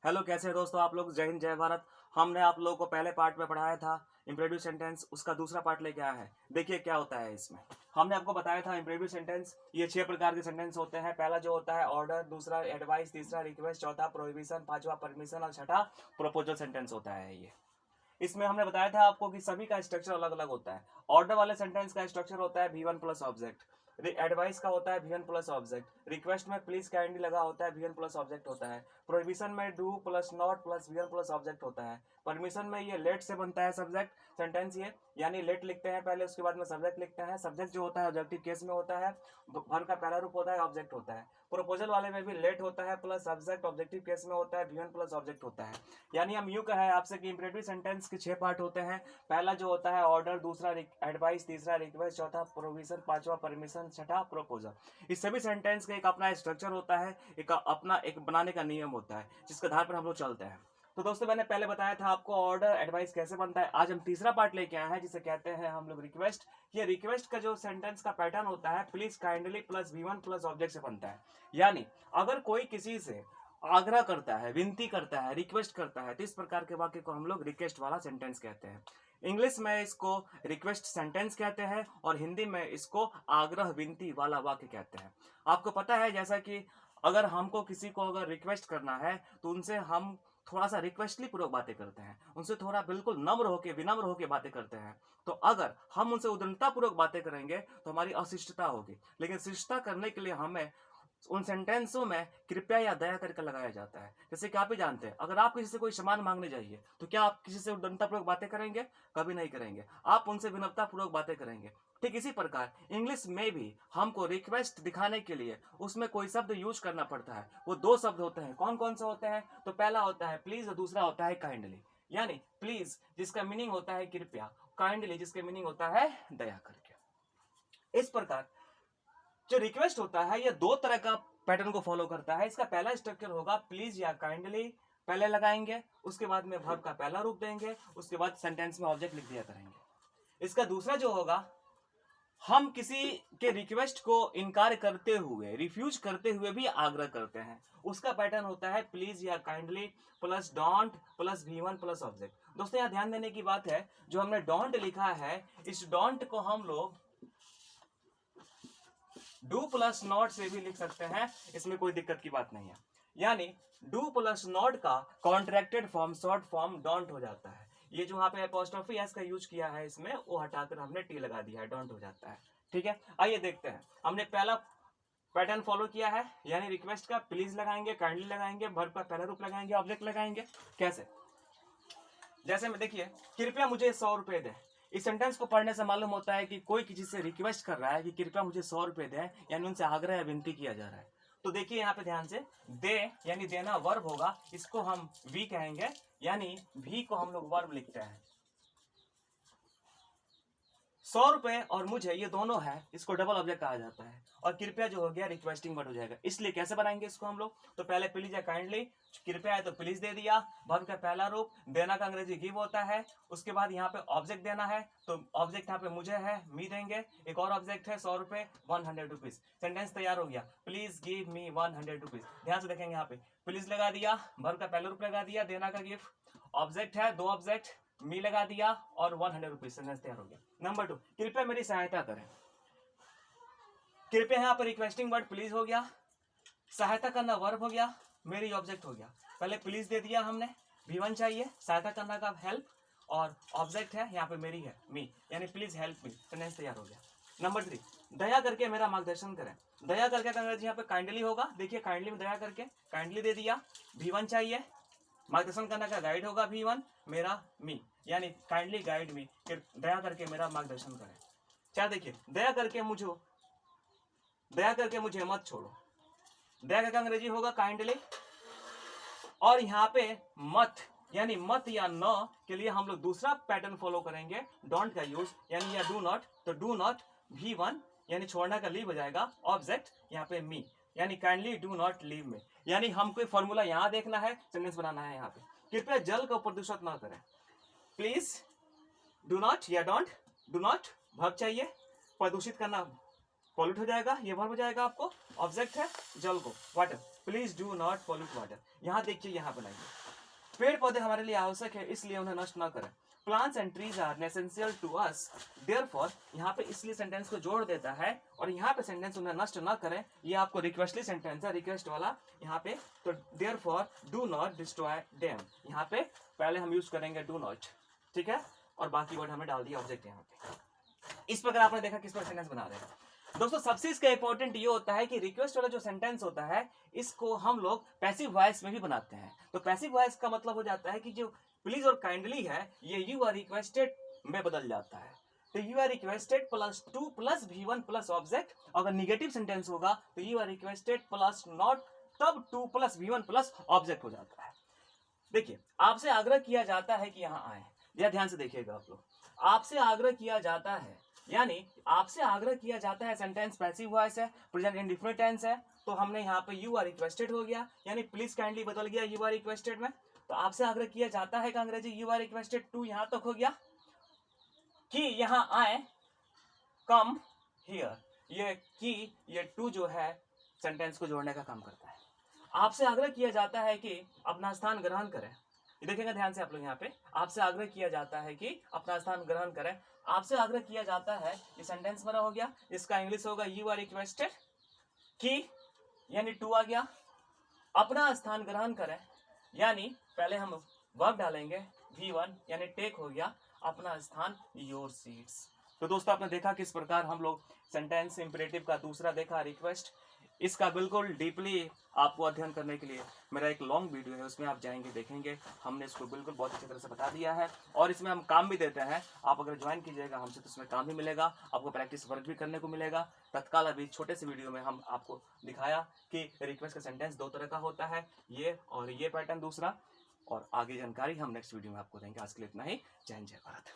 Hello, कैसे हैं दोस्तों आप लोग। जय हिंद, जय भारत। हमने आप लोगों को पहले पार्ट में पढ़ाया था इम्परेटिव सेंटेंस, उसका दूसरा पार्ट लेके आया है। देखिए क्या होता है इसमें। हमने आपको बताया था इम्परेटिव सेंटेंस ये 6 प्रकार के सेंटेंस होते हैं। पहला जो होता है ऑर्डर, दूसरा एडवाइस, तीसरा रिक्वेस्ट, चौथा प्रोहिबिशन, पांचवा परमिशन और छठा प्रपोजल सेंटेंस होता है ये। इसमें हमने बताया था आपको कि सभी का स्ट्रक्चर अलग अलग होता है। ऑर्डर वाले सेंटेंस का स्ट्रक्चर होता है V1 प्लस ऑब्जेक्ट। एडवाइस का होता है V1 प्लस ऑब्जेक्ट। रिक्वेस्ट में प्लीज काइंडली लगा होता है V1 प्लस ऑब्जेक्ट होता है। प्रोहिबिशन में do plus not plus V1 plus object होता है। परमिशन में ये लेट से बनता है सब्जेक्ट सेंटेंस ये, यानी लेट लिखते हैं पहले, उसके बाद में सब्जेक्ट लिखते हैं। सब्जेक्ट जो होता है ऑब्जेक्टिव केस में होता है, वर्ब का पहला रूप होता है, ऑब्जेक्ट होता है। प्रपोजल वाले में भी लेट होता है प्लस सब्जेक्ट, ऑब्जेक्टिव केस में होता है V1 प्लस ऑब्जेक्ट होता है। यानी हम यूं कहें आपसे कि इंपरेटिव सेंटेंस के 6 पार्ट होते हैं। पहला जो होता है ऑर्डर, दूसरा एडवाइस, तीसरा रिक्वेस्ट, चौथा प्रोविजन, पांचवा परमिशन, छठा प्रपोजल। इस सभी सेंटेंस का एक अपना स्ट्रक्चर होता है, एक अपना एक बनाने का नियम होता है जिसके आधार पर हम लोग चलते हैं। तो दोस्तों मैंने पहले बताया था आपको ऑर्डर एडवाइस कैसे बनता है। आज हम तीसरा पार्ट लेके आए हैं जिसे कहते हैं हम लोग रिक्वेस्ट। ये रिक्वेस्ट का जो सेंटेंस का पैटर्न होता है please kindly plus V1 plus object से बनता है। यानी अगर कोई किसी से आग्रह करता है, विनती करता है, रिक्वेस्ट करता है, तो इस प्रकार के वाक्य को हम लोग रिक्वेस्ट वाला सेंटेंस कहते हैं। इंग्लिश में इसको रिक्वेस्ट सेंटेंस कहते हैं और हिंदी में इसको आग्रह विनती वाला वाक्य कहते हैं। आपको पता है जैसा कि अगर हमको किसी को अगर रिक्वेस्ट करना है तो उनसे हम थोड़ा सा रिक्वेस्टली पूर्वक बातें करते हैं, उनसे थोड़ा बिल्कुल नम्र होके, विनम्र होके बातें करते हैं। तो अगर हम उनसे उदारता पूर्वक बातें करेंगे तो हमारी अशिष्टता होगी। लेकिन शिष्टता करने के लिए हमें उन सेंटेंसों में कृपया या दया करके लगाया जाता है। जैसे कि आप ही जानते हैं, अगर आप किसी से कोई सामान मांगने जाइए तो क्या आप किसी से उदारतापूर्वक बातें करेंगे? कभी नहीं करेंगे। आप उनसे विनम्रतापूर्वक बातें करेंगे। ठीक इसी प्रकार इंग्लिश में भी हमको रिक्वेस्ट दिखाने के लिए उसमें कोई शब्द यूज करना पड़ता है। वो 2 शब्द होते हैं। कौन कौन से होते हैं? तो पहला होता है प्लीज और दूसरा होता है काइंडली। यानी प्लीज जिसका मीनिंग होता है कृपया, काइंडली जिसके मीनिंग होता है दया करके। इस प्रकार जो रिक्वेस्ट होता है ये 2 तरह का पैटर्न को फॉलो करता है। इसका पहला स्ट्रक्चर होगा प्लीज या काइंडली, पहले लगाएंगे, उसके बाद में वर्ब का पहला रूप देंगे, उसके बाद सेंटेंस में ऑब्जेक्ट लिख दिया करेंगे। इसका दूसरा जो होगा, हम किसी के रिक्वेस्ट को इनकार करते हुए, रिफ्यूज करते हुए भी आग्रह करते हैं, उसका पैटर्न होता है प्लीज या kindly plus don't plus V1 plus object. दोस्तों यहाँ ध्यान देने की बात है, जो हमने डोंट लिखा है इस डोंट को हम लोग डू प्लस नॉट से भी लिख सकते हैं, इसमें कोई दिक्कत की बात नहीं है। यानी डू प्लस नॉट का contracted form, short form don't हो जाता है। ये जो वहां पे अपोस्ट्रोफी एस का यूज किया है इसमें, वो हटाकर हमने टी लगा दिया है, डोंट हो जाता है। ठीक है, आइए देखते हैं। हमने पहला पैटर्न फॉलो किया है, यानी रिक्वेस्ट का प्लीज लगाएंगे, काइंडली लगाएंगे, वर्ब का पहला रूप लगाएंगे, ऑब्जेक्ट लगाएंगे। कैसे? जैसे में देखिए, कृपया मुझे 100 रुपए दे। इस सेंटेंस को पढ़ने से मालूम होता है कि कोई किसी से रिक्वेस्ट कर रहा है कि कृपया मुझे 100 रुपए दे, यानी उनसे आग्रह या विनती किया जा रहा है। तो देखिए यहाँ पे ध्यान से, दे यानी देना वर्ब होगा, इसको हम वी कहेंगे, यानी भी को हम लोग वर्ब लिखते हैं। 100 रुपए और मुझे ये दोनों है, इसको डबल ऑब्जेक्ट कहा जाता है। और कृपया जो हो गया रिक्वेस्टिंग वर्ड हो जाएगा। इसलिए कैसे बनाएंगे इसको हम लोग? तो पहले प्लीज या काइंडली, कृपया है तो प्लीज दे दिया, वर्ब का पहला रूप, देना का अंग्रेजी गिव होता है। उसके बाद यहाँ पे ऑब्जेक्ट देना है, तो ऑब्जेक्ट यहाँ पे मुझे है, मी देंगे। एक और ऑब्जेक्ट है 100 रुपए, 100 रुपीज। सेंटेंस तैयार हो गया, प्लीज गिव मी 100 रुपीज। ध्यान से देखेंगे यहाँ पे प्लीज लगा दिया, वर्ब का पहला रूप लगा दिया, देना का गिफ्ट, ऑब्जेक्ट है 2 ऑब्जेक्ट, मी लगा दिया और 100 रुपीज। सेंटेंस तैयार हो गया। नंबर 2, कृपया मेरी सहायता करें। कृपया यहाँ पर रिक्वेस्टिंग वर्ड प्लीज हो गया, सहायता करना वर्ब हो गया, मेरी ऑब्जेक्ट हो गया। पहले प्लीज दे दिया हमने, V1 चाहिए, सहायता करना का हेल्प, और ऑब्जेक्ट है यहाँ पे मेरी है, मी, यानी प्लीज हेल्प मी। सेंटेंस तैयार हो गया। नंबर 3, दया करके मेरा मार्गदर्शन करें। दया करके का अंग्रेजी यहाँ पे काइंडली होगा। देखिए काइंडली में दया करके, काइंडली दे दिया, V1 चाहिए, मार्गदर्शन करना का गाइड होगा V1, मेरा मी, यानी काइंडली गाइड मी, दया करके मेरा मार्गदर्शन करें। क्या देखिए, दया करके मत छोड़ो। दया करके अंग्रेजी होगा काइंडली, और यहाँ पे मत यानी मत या न के लिए हम लोग दूसरा पैटर्न फॉलो करेंगे, डोंट का यूज, यानी या डू नॉट, तो डू नॉट V1 यानी छोड़ना का लीव हो जाएगा, ऑब्जेक्ट यहाँ पे मी, यानी kindly do not leave me. यानी हमको फॉर्मूला यहाँ देखना है, सेंटेंस बनाना है। यहाँ पे कृपया जल को प्रदूषित ना करें। प्लीज डू नॉट या डोंट, डू नॉट वर्ब चाहिए, प्रदूषित करना पॉल्यूट हो जाएगा, ये वर्ब हो जाएगा आपको, ऑब्जेक्ट है जल को, water, please do not pollute water. यहाँ देखिए, यहाँ बनाइए, पेड़ पौधे हमारे लिए आवश्यक है, इसलिए उन्हें नष्ट ना करें। Plants and trees are essential to us, therefore, यहाँ पे इसलिए सेंटेंस को जोड़ देता है, और यहाँ पे सेंटेंस उन्हें नष्ट ना करें, ये आपको रिक्वेस्टली सेंटेंस है, रिक्वेस्ट वाला यहाँ पे। तो therefore do not destroy them, यहाँ पे पहले हम यूज करेंगे डू नॉट, ठीक है, और बाकी वर्ड हमने डाल दिया ऑब्जेक्ट यहाँ पे। इस प्रकार आपने देखा किस पर सेंटेंस बना रहे हैं। दोस्तों सबसे इसका इंपॉर्टेंट ये होता है कि रिक्वेस्ट वाला जो सेंटेंस होता है इसको हम लोग पैसिव वॉइस में भी बनाते हैं। तो पैसिव वॉइस का मतलब हो जाता है कि जो प्लीज और काइंडली है ये यू आर रिक्वेस्टेड में बदल जाता है। तो you are requested plus 2 plus V1 plus object. अगर निगेटिव सेंटेंस होगा तो you are requested plus not, तब 2 प्लस V1 प्लस ऑब्जेक्ट हो जाता है। देखिए, आपसे आग्रह किया जाता है कि यहाँ आए, यह ध्यान से देखिएगा आप लोग। आपसे आग्रह किया जाता है, यानी आपसे आग्रह किया जाता है, सेंटेंस पैसिव वॉइस है, प्रेजेंट इंडेफिनिट टेंस है, तो हमने यहाँ पे यू आर रिक्वेस्टेड हो गया, यानी प्लीज काइंडली बदल गया यू आर रिक्वेस्टेड में। तो आपसे आग्रह किया जाता है का अंग्रेजी यू आर रिक्वेस्टेड टू यहाँ तक हो गया कि यहाँ आए, कम हियर, ये की ये टू जो है सेंटेंस को जोड़ने का काम करता है। आपसे आग्रह किया जाता है कि अपना स्थान ग्रहण करें, देखेंगे ध्यान से आप लोग यहाँ पे, आपसे आग्रह किया जाता है कि अपना स्थान ग्रहण करें। आपसे आग्रह किया जाता है, ये सेंटेंस बना हो गया, इसका इंग्लिश होगा यू आर रिक्वेस्टेड कि, यानी टू आ गया, अपना स्थान ग्रहण करें, यानी पहले हम वर्ब डालेंगे V1, यानी टेक हो गया, अपना स्थान योर सीट्स। तो दोस्तों आपने देखा किस प्रकार हम लोग सेंटेंस इंपरेटिव का दूसरा देखा, रिक्वेस्ट। इसका बिल्कुल डीपली आपको अध्ययन करने के लिए मेरा एक लॉन्ग वीडियो है, उसमें आप जाएंगे देखेंगे, हमने इसको बिल्कुल बहुत अच्छी तरह से बता दिया है, और इसमें हम काम भी देते हैं। आप अगर ज्वाइन कीजिएगा हमसे तो इसमें काम भी मिलेगा, आपको प्रैक्टिस वर्क भी करने को मिलेगा। तत्काल अभी छोटे से वीडियो में हम आपको दिखाया कि रिक्वेस्ट का सेंटेंस 2 तरह का होता है, ये और ये पैटर्न दूसरा, और आगे जानकारी हम नेक्स्ट वीडियो में आपको देंगे। आज के लिए इतना ही। जय हिंद, जय भारत।